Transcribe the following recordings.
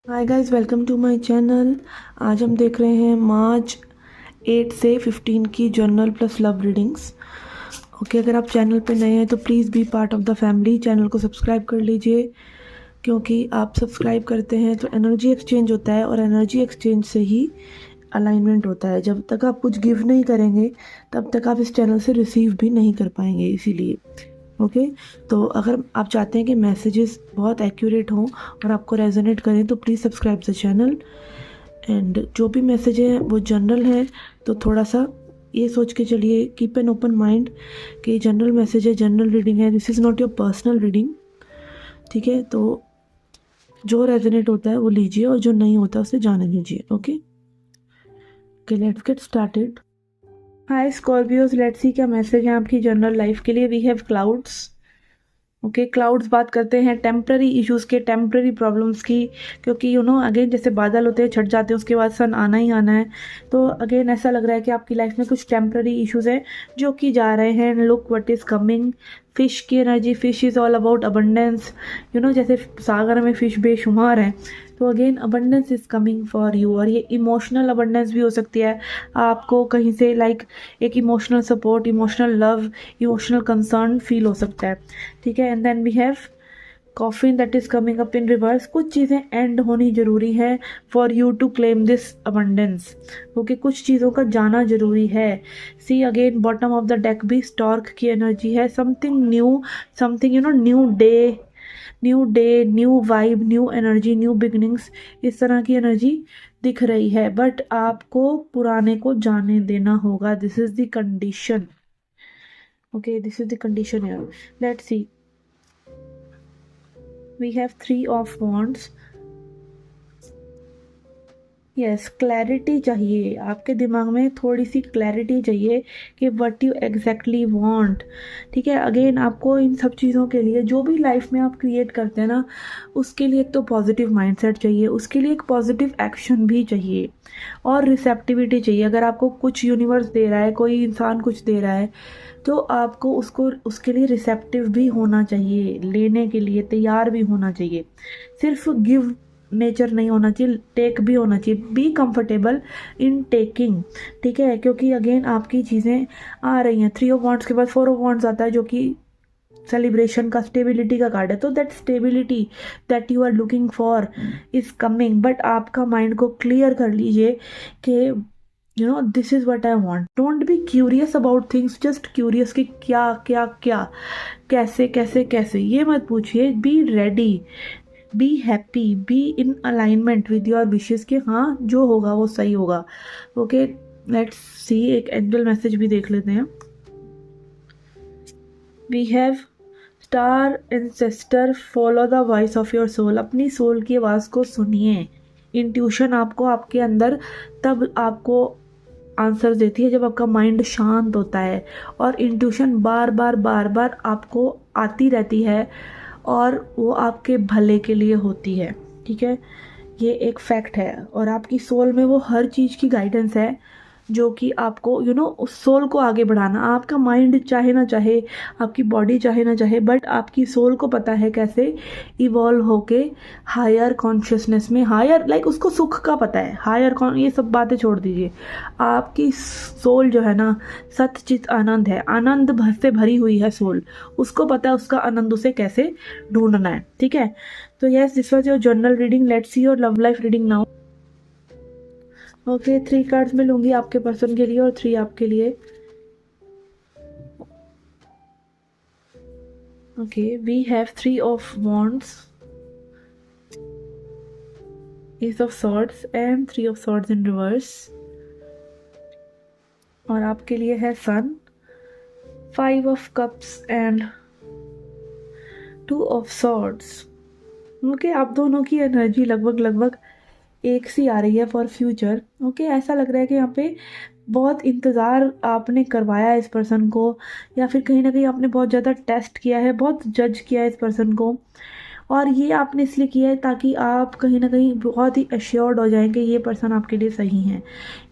Hi guys, welcome to my channel. आज हम देख रहे हैं मार्च 8 से 15 की journal plus love readings. Okay, अगर आप चैनल पे नए हैं तो please be part of the family. Channel को सब्सक्राइब कर लीजिए, क्योंकि आप सब्सक्राइब करते हैं तो एनर्जी एक्सचेंज होता है और एनर्जी एक्सचेंज से ही अलाइनमेंट होता है। जब तक आप कुछ गिव नहीं करेंगे तब तक आप इस चैनल से रिसीव भी नहीं कर पाएंगे। इसीलिए ओके, तो अगर आप चाहते हैं कि मैसेजेस बहुत एक्यूरेट हों और आपको रेजोनेट करें तो please subscribe the channel. And जो भी मैसेज है वो जनरल है, तो थोड़ा सा ये सोच के चलिए, कीप एन ओपन माइंड कि जनरल मैसेज है, जनरल रीडिंग है, this is not your personal reading. ठीक है, तो जो रेजोनेट होता है वो लीजिए और जो नहीं होता उसे जाने दीजिए। Okay okay, let's get started. Hi Scorpios, let's see क्या मैसेज है आपकी जनरल लाइफ के लिए। We have clouds. Okay, clouds बात करते हैं टेम्प्ररी इश्यूज के, टेम्प्ररी प्रॉब्लम्स की, क्योंकि अगेन जैसे बादल होते हैं छट जाते हैं, उसके बाद सन आना ही आना है। तो अगेन ऐसा लग रहा है कि आपकी लाइफ में कुछ टेम्प्ररी इश्यूज हैं जो कि जा रहे हैं। Look what is coming. Fish की energy, fish is all about abundance. जैसे सागर में फिश बेशुमार हैं, तो again abundance is coming for you. और ये इमोशनल अबंडेंस भी हो सकती है आपको कहीं से, लाइक एक emotional support, emotional love, emotional concern feel हो सकता है। ठीक है, and then we have coffin that is coming up in reverse. कुछ चीज़ें एंड होनी जरूरी है for you to claim this abundance. Okay, कुछ चीज़ों का जाना जरूरी है। See again bottom of the deck भी स्टॉर्क की एनर्जी है। Something new, something new day, new vibe, new energy, new beginnings, इस तरह की एनर्जी दिख रही है। बट आपको पुराने को जाने देना होगा। This is the condition. Okay, this is the condition here. Let's see, we have 3 of wands। Yes, clarity चाहिए आपके दिमाग में, थोड़ी सी क्लैरिटी चाहिए कि व्हाट यू एग्जैक्टली वांट। ठीक है, अगेन आपको इन सब चीज़ों के लिए, जो भी लाइफ में आप क्रिएट करते हैं ना, उसके लिए एक तो पॉजिटिव माइंडसेट चाहिए, उसके लिए एक पॉजिटिव एक्शन भी चाहिए और रिसेप्टिविटी चाहिए। अगर आपको कुछ यूनिवर्स दे रहा है, कोई इंसान कुछ दे रहा है, तो आपको उसको उसके लिए रिसेप्टिव भी होना चाहिए, लेने के लिए तैयार भी होना चाहिए। सिर्फ गिव नेचर नहीं होना चाहिए, टेक भी होना चाहिए। Be comfortable in taking. ठीक है, क्योंकि अगेन आपकी चीज़ें आ रही हैं। 3 of wands के बाद 4 of wands आता है, जो कि सेलिब्रेशन का, स्टेबिलिटी का कार्ड है। तो that stability that you are looking for is coming. But आपका माइंड को क्लियर कर लीजिए कि this is what I want. Don't be curious about things, just curious कि क्या क्या क्या, कैसे कैसे कैसे, ये मत पूछिए। Be ready, be happy, be in alignment with your wishes कि हाँ, जो होगा वो सही होगा। ओके, लेट्स सी, एक एंजल मैसेज भी देख लेते हैं। We have star ancestor, follow the voice of your soul. अपनी सोल की आवाज़ को सुनिए। इंट्यूशन आपको, आपके अंदर तब आपको आंसर देती है जब आपका माइंड शांत होता है। और इंट्यूशन बार बार बार बार आपको आती रहती है और वो आपके भले के लिए होती है। ठीक है, ये एक फैक्ट है। और आपकी सोल में वो हर चीज़ की गाइडेंस है जो कि आपको उस सोल को आगे बढ़ाना। आपका माइंड चाहे ना चाहे, आपकी बॉडी चाहे ना चाहे, बट आपकी सोल को पता है कैसे इवॉल्व होके हायर कॉन्शियसनेस में, हायर लाइक उसको सुख का पता है, हायर ये सब बातें छोड़ दीजिए। आपकी सोल जो है ना, सतचित आनंद है, आनंद से भरी हुई है सोल। उसको पता है उसका आनंद उसे कैसे ढूंढना है। ठीक है, तो yes, this was your journal reading. Let's see your love life reading now. Okay, 3 cards मैं लूंगी आपके पर्सन के लिए और 3 आपके लिए। Okay, we have 3 of wands, Ace of swords and 3 of swords in reverse. और आपके लिए है sun, 5 of cups and 2 of swords। Okay, आप दोनों की एनर्जी लगभग लगभग एक सी आ रही है फॉर फ्यूचर। ओके, ऐसा लग रहा है कि यहाँ पे बहुत इंतज़ार आपने करवाया है इस पर्सन को, या फिर कहीं ना कहीं आपने बहुत ज़्यादा टेस्ट किया है, बहुत जज किया है इस पर्सन को। और ये आपने इसलिए किया है ताकि आप कहीं ना कहीं बहुत ही अश्योर्ड हो जाएं कि ये पर्सन आपके लिए सही है।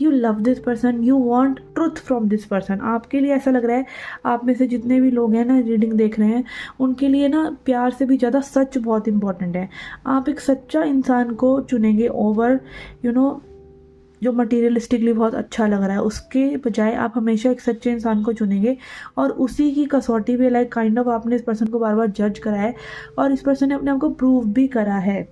You love this person, you want truth from this person. आपके लिए ऐसा लग रहा है, आप में से जितने भी लोग हैं ना रीडिंग देख रहे हैं, उनके लिए ना प्यार से भी ज़्यादा सच बहुत इंपॉर्टेंट है। आप एक सच्चा इंसान को चुनेंगे ओवर यू नो जो मटीरियलिस्टिकली बहुत अच्छा लग रहा है, उसके बजाय आप हमेशा एक सच्चे इंसान को चुनेंगे। और उसी की कसौटी पे लाइक काइंड ऑफ आपने इस पर्सन को बार बार जज करा है और इस पर्सन ने अपने आप को प्रूव भी करा है।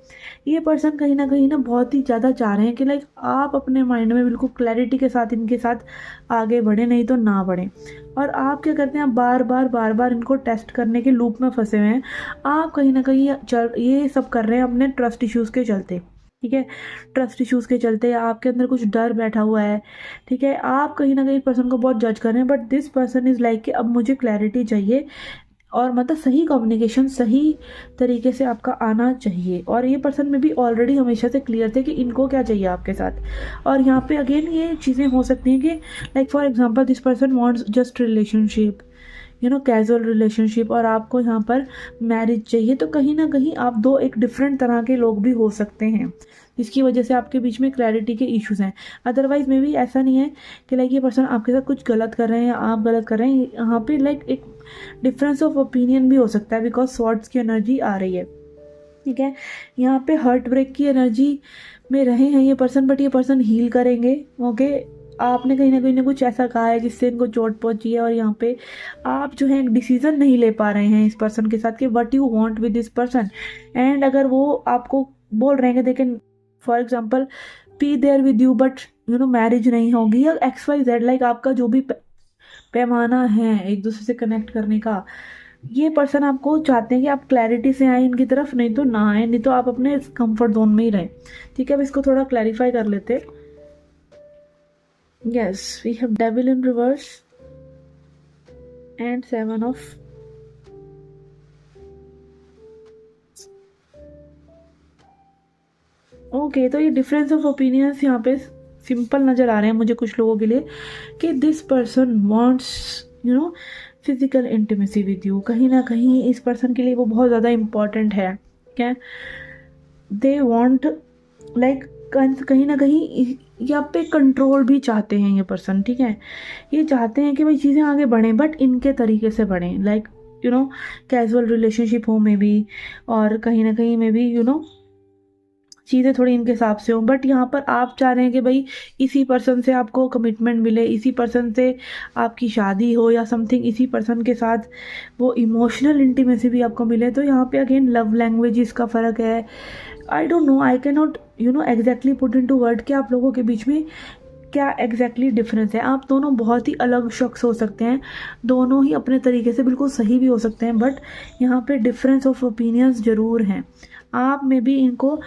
ये पर्सन कहीं ना बहुत ही ज़्यादा चाह रहे हैं कि लाइक आप अपने माइंड में बिल्कुल क्लैरिटी के साथ इनके साथ आगे बढ़े, नहीं तो ना बढ़े। और आप क्या करते हैं, आप बार बार इनको टेस्ट करने के लूप में फंसे हुए हैं। आप कहीं ना कहीं ये सब कर रहे हैं अपने ट्रस्ट इश्यूज़ के चलते। ठीक है, ट्रस्ट इश्यूज़ के चलते आपके अंदर कुछ डर बैठा हुआ है। ठीक है, आप कहीं ना कहीं पर्सन को बहुत जज कर रहे हैं, but this person is like कि अब मुझे क्लैरिटी चाहिए और मतलब सही कम्युनिकेशन सही तरीके से आपका आना चाहिए। और ये पर्सन में भी ऑलरेडी हमेशा से क्लियर थे कि इनको क्या चाहिए आपके साथ। और यहाँ पे अगेन ये चीज़ें हो सकती हैं कि like for example this person wants just relationship, casual relationship, और आपको यहाँ पर मैरिज चाहिए। तो कहीं ना कहीं आप दो एक डिफरेंट तरह के लोग भी हो सकते हैं, जिसकी वजह से आपके बीच में क्लैरिटी के इश्यूज हैं। अदरवाइज में भी ऐसा नहीं है कि लाइक ये पर्सन आपके साथ कुछ गलत कर रहे हैं या आप गलत कर रहे हैं। यहाँ पे लाइक एक डिफरेंस ऑफ ओपिनियन भी हो सकता है, बिकॉज स्वॉर्ड्स की एनर्जी आ रही है। ठीक है, यहाँ पे हार्ट ब्रेक की एनर्जी में रहे हैं ये पर्सन, बट ये पर्सन हील करेंगे। ओके, आपने कहीं ना कुछ ऐसा कहा है जिससे इनको चोट पहुंची है, और यहाँ पे आप जो है एक डिसीजन नहीं ले पा रहे हैं इस पर्सन के साथ कि what you want with this person. And अगर वो आपको बोल रहे हैं कि देखें for example be there with you, but marriage नहीं होगी या XYZ, लाइक आपका जो भी पैमाना है एक दूसरे से कनेक्ट करने का, ये पर्सन आपको चाहते हैं कि आप क्लैरिटी से आए इनकी तरफ, नहीं तो ना आए, नहीं तो आप अपने कंफर्ट जोन में ही रहें। ठीक है, अब इसको थोड़ा क्लैरिफाई कर लेते हैं। Yes, we have Devil in reverse and Seven of okay. तो ये डिफरेंस ऑफ ओपिनियंस यहाँ पे सिंपल नज़र आ रहे हैं मुझे कुछ लोगों के लिए कि this person wants physical intimacy with you. कहीं ना कहीं इस पर्सन के लिए वो बहुत ज़्यादा इम्पॉर्टेंट है। क्या दे वांट लाइक कहीं ना कहीं यहाँ पे कंट्रोल भी चाहते हैं ये पर्सन। ठीक है, ये चाहते हैं कि भाई चीज़ें आगे बढ़ें, बट इनके तरीके से बढ़ें, लाइक कैजुअल रिलेशनशिप हो मे बी, और कहीं ना कहीं मे बी चीज़ें थोड़ी इनके हिसाब से हो। बट यहाँ पर आप चाह रहे हैं कि भाई इसी पर्सन से आपको कमिटमेंट मिले, इसी पर्सन से आपकी शादी हो या समथिंग, इसी पर्सन के साथ वो इमोशनल इंटीमेसी भी आपको मिले। तो यहाँ पे अगेन लव लैंग्वेज का फ़र्क है। I don't know, I can not exactly put in to word कि आप लोगों के बीच में क्या एग्जैक्टली डिफरेंस है। आप दोनों बहुत ही अलग शख्स हो सकते हैं, दोनों ही अपने तरीके से बिल्कुल सही भी हो सकते हैं, बट यहाँ पे डिफरेंस ऑफ ओपिनियंस ज़रूर हैं। आप में भी इनको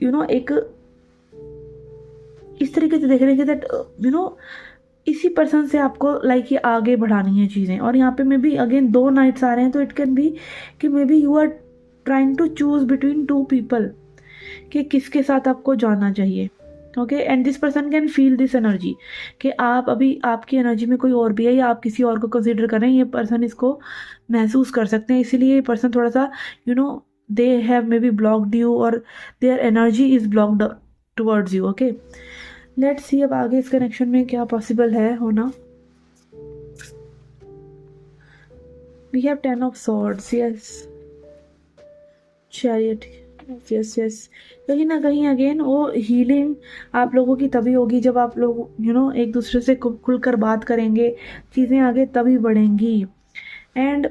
एक इस तरीके से देख रहे हैं कि दैट इसी पर्सन से आपको लाइक ये आगे बढ़ानी है चीज़ें। और यहाँ पे मे बी अगेन 2 नाइट्स आ रहे हैं, तो इट कैन बी कि may be you are trying to choose between 2 people कि किसके साथ आपको जाना चाहिए। Okay, and this person can feel this energy कि आप अभी आपकी एनर्जी में कोई और भी है या आप किसी और को कंसिडर कर रहे हैं। ये पर्सन इसको महसूस कर सकते हैं, इसीलिए ये पर्सन थोड़ा सा they have maybe blocked you or their energy is blocked towards you. Okay, let's see अब आगे इस कनेक्शन में क्या पॉसिबल है होना। we have 10 of swords, yes, chariot, yes, कहीं ना कहीं अगेन वो हीलिंग आप लोगों की तभी होगी जब आप लोग एक दूसरे से खुलकर बात करेंगे, चीज़ें आगे तभी बढ़ेंगी, एंड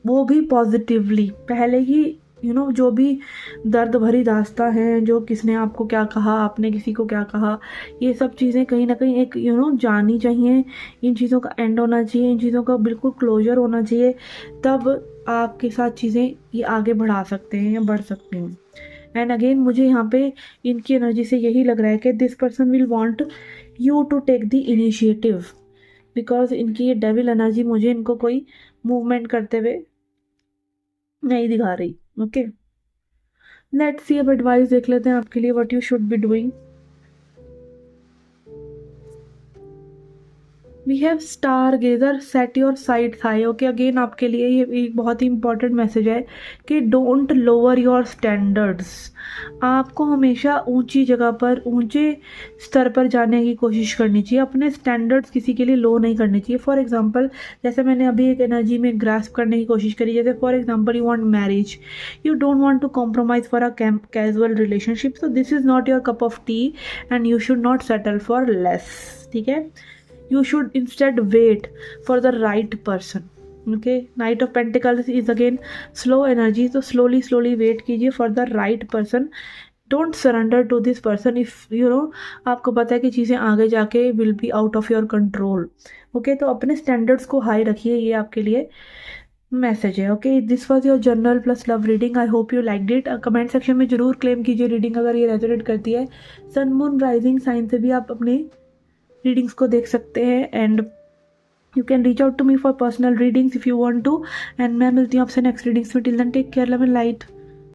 वो भी पॉजिटिवली। पहले ही जो भी दर्द भरी दास्तां हैं, जो किसने आपको क्या कहा, आपने किसी को क्या कहा, ये सब चीज़ें कहीं ना कहीं एक जानी चाहिए। इन चीज़ों का एंड होना चाहिए, इन चीज़ों का बिल्कुल क्लोजर होना चाहिए, तब आपके साथ चीज़ें ये आगे बढ़ा सकते हैं या बढ़ सकते हैं। एंड अगेन मुझे यहाँ पे इनकी एनर्जी से यही लग रहा है कि this person will want you to take the initiative, because इनकी ये डेविल एनर्जी मुझे इनको कोई मूवमेंट करते हुए नहीं दिखा रही। ओके, लेट्स सी अब एडवाइस देख लेते हैं आपके लिए, what you should be doing. We have star gazer set your sights high. Okay, again आपके लिए ये एक बहुत ही इंपॉर्टेंट मैसेज है कि डोंट लोअर योर स्टैंडर्ड्स। आपको हमेशा ऊंची जगह पर, ऊंचे स्तर पर जाने की कोशिश करनी चाहिए, अपने स्टैंडर्ड्स किसी के लिए लो नहीं करने चाहिए। फॉर एग्जांपल, जैसे मैंने अभी एक एनर्जी में ग्रास्प करने की कोशिश करी, जैसे for example you want marriage, you don't want to compromise for a casual relationship, so this is not your cup of tea and you should not settle for less. ठीक है, you should instead wait for the right person. Okay, Knight of Pentacles is again slow energy, so slowly wait कीजिए for the right person. Don't surrender to this person if you know आपको पता है कि चीज़ें आगे जाके will be out of your control. Okay, तो अपने standards को हाई रखिए, ये आपके लिए मैसेज है। Okay, this was your journal plus love reading. I hope you like it. Comment section में जरूर क्लेम कीजिए रीडिंग अगर ये रेजोनेट करती है। सन मून राइजिंग साइन से भी आप अपने रीडिंग्स को देख सकते हैं and you can reach out to me for personal readings if you want to. And मैं मिलती हूँ आपसे नेक्स्ट रीडिंग्स में। Till then take care, love and light.